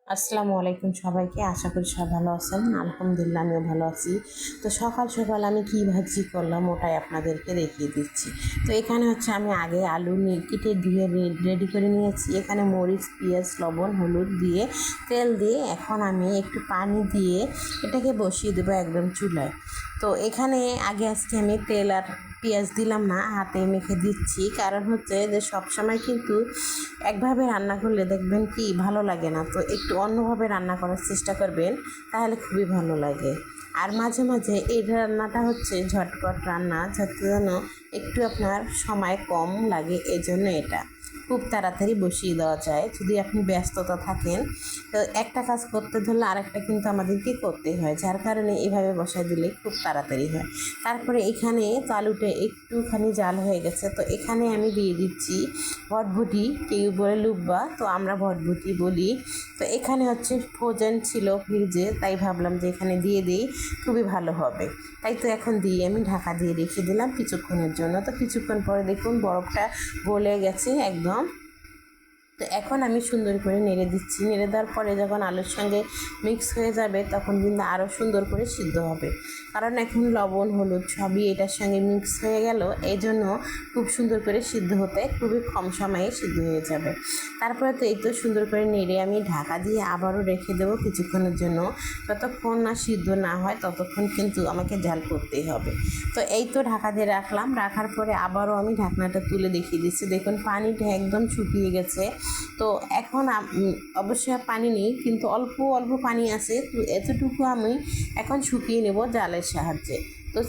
আসসালামু আলাইকুম সবাইকে। আশা করি সবাই ভালো আছেন। আলহামদুলিল্লাহ আমিও ভালো আছি। তো সকাল সকাল আমি কী ভাজি করলাম ওটাই আপনাদেরকে দেখিয়ে দিচ্ছি। তো এখানে হচ্ছে আমি আগে আলু নিয়ে কেটে ধুয়ে রেডি করে নিয়েছি। এখানে মরিচ, পেঁয়াজ, লবণ, হলুদ দিয়ে তেল দিয়ে এখন আমি একটু পানি দিয়ে এটাকে বসিয়ে দেবো একদম চুলায়। তো এখানে আগে আজকে আমি তেল আর পেঁয়াজ দিলাম না, হাতে মেখে দিচ্ছি। কারণ হচ্ছে যে সবসময় কিন্তু একভাবে রান্না করলে দেখবেন কি ভালো লাগে না, তো একটু অন্যভাবে রান্না করার চেষ্টা করবেন, তাহলে খুবই ভালো লাগে। আর মাঝে মাঝে এই রান্নাটা হচ্ছে ঝটপট রান্না, যাতে যেন একটু আপনার সময় কম লাগে, এজন্য এটা খুব তাড়াতাড়ি বসিয়ে দেওয়া যায় যদি আপনি ব্যস্ততা থাকেন। তো একটা কাজ করতে ধরলে আরেকটা কিন্তু আমাদেরকে করতেই হয়, যার কারণে এভাবে বসায় দিলে খুব তাড়াতাড়ি হয়। তারপরে এখানে আলুটা একটুখানি জাল হয়ে গেছে, তো এখানে আমি দিয়ে দিচ্ছি ভটভটি, কেউ বলে লুব্বা, তো আমরা ভটভটি বলি। তো এখানে হচ্ছে ফ্রোজেন ছিল ফ্রিজে, তাই ভাবলাম যে এখানে দিয়ে দিই, খুবই ভালো হবে। তাই তো এখন দিয়ে আমি ঢাকা দিয়ে রেখে দিলাম কিছুক্ষণের জন্য। তো কিছুক্ষণ পরে দেখুন বরফটা গলে গেছে একদম। তো এখন আমি সুন্দর করে নেড়ে দিচ্ছি। নেড়ে দেওয়ার পরে যখন আলুর সঙ্গে মিক্স হয়ে যাবে তখন কিন্তু আরও সুন্দর করে সিদ্ধ হবে, কারণ এখন লবণ হলুদ সবই এটার সঙ্গে মিক্স হয়ে গেল, এই জন্য খুব সুন্দর করে সিদ্ধ হতে খুবই কম সময়ে সিদ্ধ হয়ে যাবে। তারপরে তো এই তো সুন্দর করে নেড়ে আমি ঢাকা দিয়ে আবারও রেখে দেবো কিছুক্ষণের জন্য। যতক্ষণ না সিদ্ধ না হয় ততক্ষণ কিন্তু আমাকে জাল করতেই হবে। তো এই তো ঢাকা দিয়ে রাখলাম, রাখার পরে আবারও আমি ঢাকনাটা তুলে দেখিয়ে দিচ্ছি। দেখুন পানিটা একদম শুকিয়ে গেছে। তো এখন অবশ্যই পানি নেই, কিন্তু অল্প অল্প পানি আছে, তো এতটুকু আমি এখন শুকিয়ে নেব জালের সাহায্যে। তো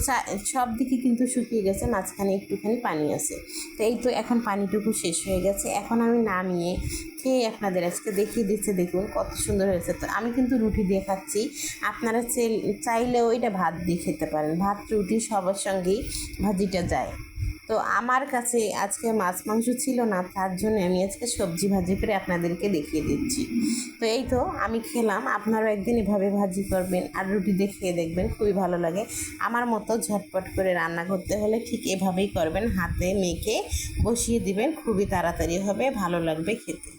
সব দিকে কিন্তু শুকিয়ে গেছে, মাঝখানে একটুখানি পানি আছে। তো এই তো এখন পানিটুকু শেষ হয়ে গেছে, এখন আমি নামিয়ে খেয়ে আপনাদের আজকে দেখিয়ে দিচ্ছি। দেখুন কত সুন্দর হয়েছে। তো আমি কিন্তু রুটি দিয়ে খাচ্ছি, আপনারা চাইলেও এটা ভাত দিয়ে খেতে পারেন। ভাত রুটি সবার সঙ্গেই ভাজিটা যায়। তো আমার কাছে আজকে মাছ মাংস ছিল না, তার জন্য আমি আজকে সবজি ভাজি করে আপনাদেরকে দেখিয়ে দিচ্ছি। তো এই তো আমি খেলাম, আপনারাও একদিন এভাবে ভাজি করবেন আর রুটি দিয়ে খেয়ে দেখবেন, খুবই ভালো লাগে। আমার মতো ঝটপট করে রান্না করতে হলে ঠিক এভাবেই করবেন, হাতে মেখে বসিয়ে দিবেন, খুবই তাড়াতাড়ি হবে, ভালো লাগবে খেতে।